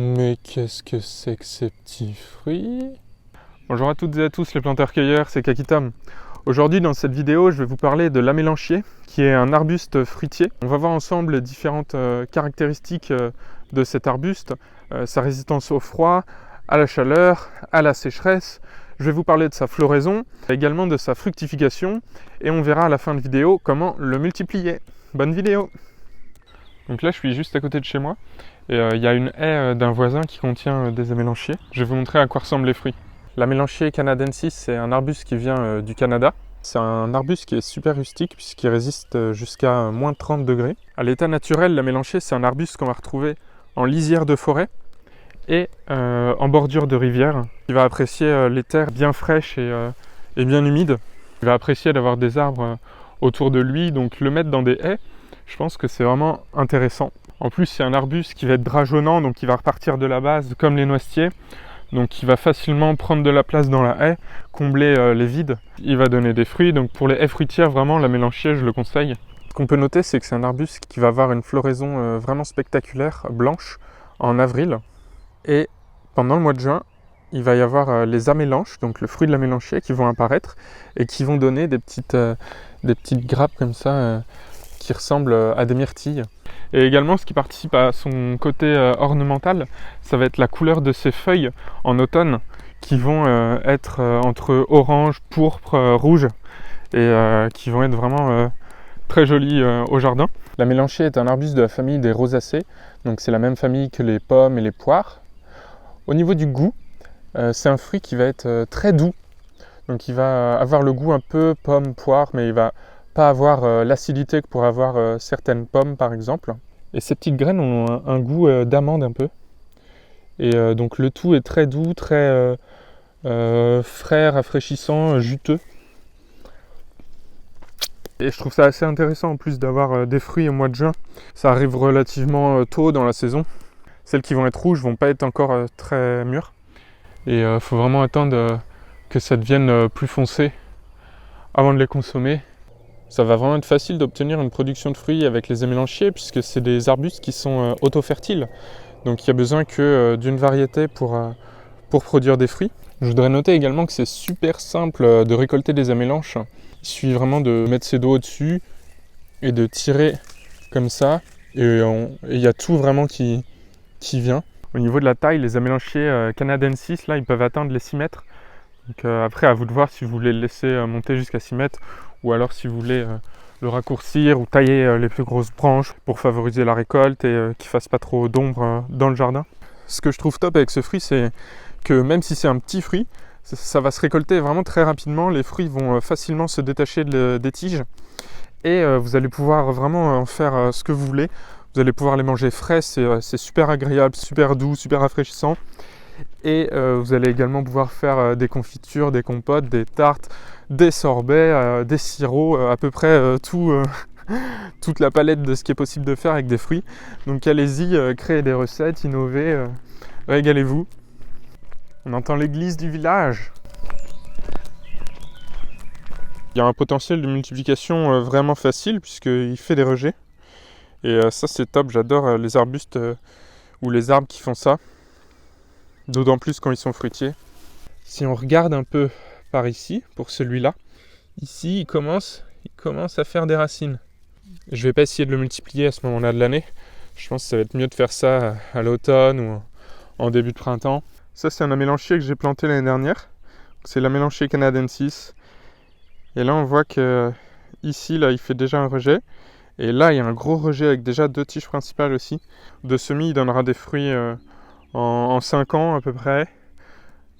Mais qu'est-ce que c'est que ces petits fruits? Bonjour à toutes et à tous les planteurs-cueilleurs, c'est Kakitam. Aujourd'hui dans cette vidéo, je vais vous parler de l'amélanchier, qui est un arbuste fruitier. On va voir ensemble les différentes caractéristiques de cet arbuste, sa résistance au froid, à la chaleur, à la sécheresse. Je vais vous parler de sa floraison, également de sa fructification, et on verra à la fin de vidéo comment le multiplier. Bonne vidéo! Donc là je suis juste à côté de chez moi, et il y a une haie d'un voisin qui contient des amélanchiers. Je vais vous montrer à quoi ressemblent les fruits. L'amélanchier canadensis, c'est un arbuste qui vient du Canada. C'est un arbuste qui est super rustique puisqu'il résiste jusqu'à moins 30 degrés. À l'état naturel, l'amélanchier, c'est un arbuste qu'on va retrouver en lisière de forêt et en bordure de rivière. Il va apprécier les terres bien fraîches et bien humides. Il va apprécier d'avoir des arbres autour de lui, donc le mettre dans des haies, je pense que c'est vraiment intéressant. En plus, c'est un arbuste qui va être drageonnant, donc il va repartir de la base comme les noisetiers. Donc il va facilement prendre de la place dans la haie, combler les vides. Il va donner des fruits, donc pour les haies fruitières, vraiment, l'amélanchier, je le conseille. Ce qu'on peut noter, c'est que c'est un arbuste qui va avoir une floraison vraiment spectaculaire, blanche, en avril. Et pendant le mois de juin, il va y avoir les amélanches, donc le fruit de l'amélanchier, qui vont apparaître et qui vont donner des petites grappes comme ça, qui ressemblent à des myrtilles. Et également, ce qui participe à son côté ornemental, ça va être la couleur de ses feuilles en automne, qui vont être entre orange, pourpre, rouge, et qui vont être vraiment très jolies au jardin. L'amélanchier est un arbuste de la famille des rosacées, donc c'est la même famille que les pommes et les poires. Au niveau du goût, c'est un fruit qui va être très doux, donc il va avoir le goût un peu pomme, poire, mais il va pas avoir l'acidité que pourraient avoir certaines pommes par exemple. Et ces petites graines ont un goût d'amande un peu. Et donc le tout est très doux, très frais, rafraîchissant, juteux. Et je trouve ça assez intéressant en plus d'avoir des fruits au mois de juin. Ça arrive relativement tôt dans la saison. Celles qui vont être rouges vont pas être encore très mûres. Et il faut vraiment attendre que ça devienne plus foncé avant de les consommer. Ça va vraiment être facile d'obtenir une production de fruits avec les amélanchiers puisque c'est des arbustes qui sont auto-fertiles. Donc il n'y a besoin que d'une variété pour produire des fruits. Je voudrais noter également que c'est super simple de récolter des amélanches. Il suffit vraiment de mettre ses doigts au-dessus et de tirer comme ça. Et il y a tout vraiment qui vient. Au niveau de la taille, les amélanchiers canadensis, là, ils peuvent atteindre les 6 mètres. Donc après, à vous de voir si vous voulez le laisser monter jusqu'à 6 mètres ou alors si vous voulez le raccourcir ou tailler les plus grosses branches pour favoriser la récolte et qu'il ne fasse pas trop d'ombre dans le jardin. Ce que je trouve top avec ce fruit, c'est que même si c'est un petit fruit, ça va se récolter vraiment très rapidement. Les fruits vont facilement se détacher des tiges et vous allez pouvoir vraiment en faire ce que vous voulez. Vous allez pouvoir les manger frais, c'est super agréable, super doux, super rafraîchissant. Et vous allez également pouvoir faire des confitures, des compotes, des tartes, des sorbets, des sirops, à peu près toute la palette de ce qui est possible de faire avec des fruits. Donc allez-y, créez des recettes, innovez, régalez-vous. On entend l'église du village. Il y a un potentiel de multiplication vraiment facile puisqu'il fait des rejets. Et ça c'est top, j'adore les arbustes ou les arbres qui font ça. D'autant plus quand ils sont fruitiers. Si on regarde un peu par ici, pour celui-là, ici il commence à faire des racines. Je vais pas essayer de le multiplier à ce moment-là de l'année. Je pense que ça va être mieux de faire ça à l'automne ou en début de printemps. Ça c'est un amélanchier que j'ai planté l'année dernière. C'est l'amélanchier canadensis. Et là on voit que ici là il fait déjà un rejet. Et là il y a un gros rejet avec déjà 2 tiges principales aussi. De semis il donnera des fruits en 5 ans à peu près.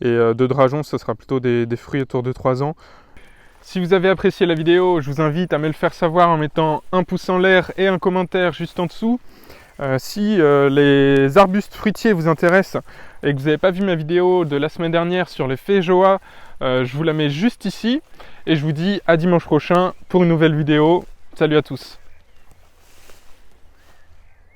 Et de dragon, ce sera plutôt des fruits autour de 3 ans. Si vous avez apprécié la vidéo, je vous invite à me le faire savoir en mettant un pouce en l'air et un commentaire juste en dessous. Si les arbustes fruitiers vous intéressent et que vous n'avez pas vu ma vidéo de la semaine dernière sur les feijoas, je vous la mets juste ici. Et je vous dis à dimanche prochain pour une nouvelle vidéo. Salut à tous!